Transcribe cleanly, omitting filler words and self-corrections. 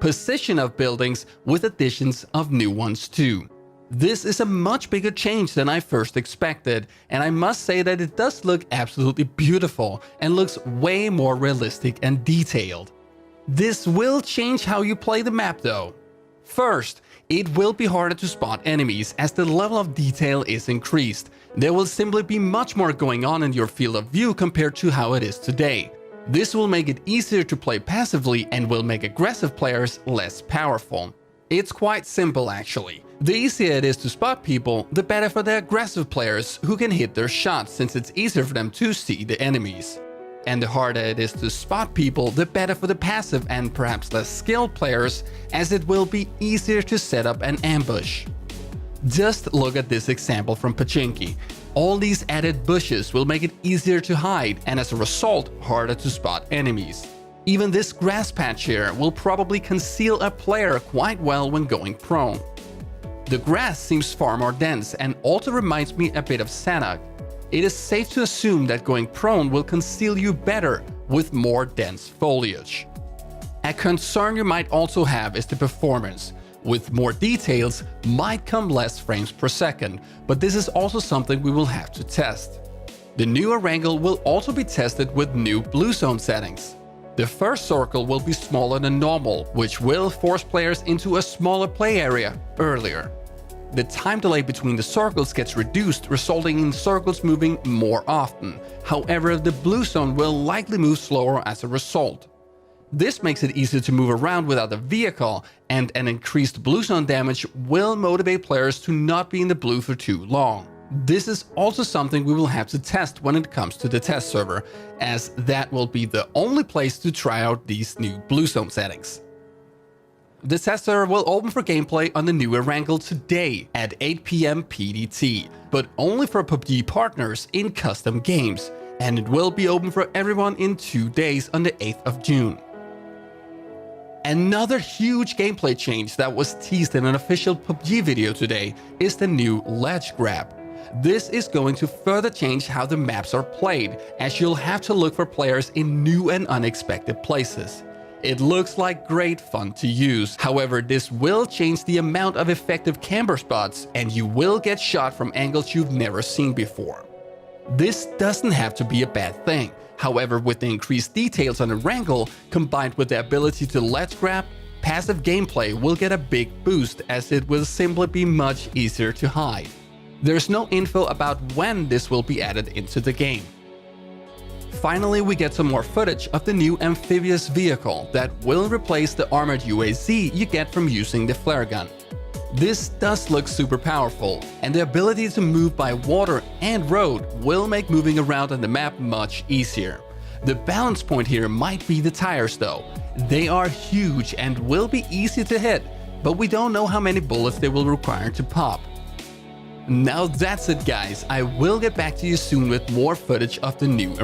position of buildings with additions of new ones too. This is a much bigger change than I first expected, and I must say that it does look absolutely beautiful and looks way more realistic and detailed. This will change how you play the map though. First, it will be harder to spot enemies as the level of detail is increased. There will simply be much more going on in your field of view compared to how it is today. This will make it easier to play passively and will make aggressive players less powerful. It's quite simple actually. The easier it is to spot people, the better for the aggressive players who can hit their shots, since it's easier for them to see the enemies. And the harder it is to spot people, the better for the passive and perhaps less skilled players, as it will be easier to set up an ambush. Just look at this example from Pubg. All these added bushes will make it easier to hide and as a result harder to spot enemies. Even this grass patch here will probably conceal a player quite well when going prone. The grass seems far more dense and also reminds me a bit of Sanok. It is safe to assume that going prone will conceal you better with more dense foliage. A concern you might also have is the performance. With more details might come less frames per second, but this is also something we will have to test. The new Arangel will also be tested with new blue zone settings. The first circle will be smaller than normal, which will force players into a smaller play area earlier. The time delay between the circles gets reduced, resulting in circles moving more often. However, the blue zone will likely move slower as a result. This makes it easier to move around without a vehicle, and an increased blue zone damage will motivate players to not be in the blue for too long. This is also something we will have to test when it comes to the test server, as that will be the only place to try out these new blue zone settings. The test server will open for gameplay on the new Erangel today at 8 PM PDT, but only for Pubg partners in custom games, and it will be open for everyone in 2 days on the 8th of June. Another huge gameplay change that was teased in an official Pubg video today is the new ledge grab. This is going to further change how the maps are played, as you'll have to look for players in new and unexpected places. It looks like great fun to use, however this will change the amount of effective camber spots and you will get shot from angles you've never seen before. This doesn't have to be a bad thing. However, with the increased details on Erangel, combined with the ability to ledge grab, passive gameplay will get a big boost, as it will simply be much easier to hide. There's no info about when this will be added into the game. Finally, we get some more footage of the new amphibious vehicle that will replace the armored UAZ you get from using the flare gun. This does look super powerful, and the ability to move by water and road will make moving around on the map much easier. The balance point here might be the tires though. They are huge and will be easy to hit, but we don't know how many bullets they will require to pop. Now that's it guys, I will get back to you soon with more footage of the new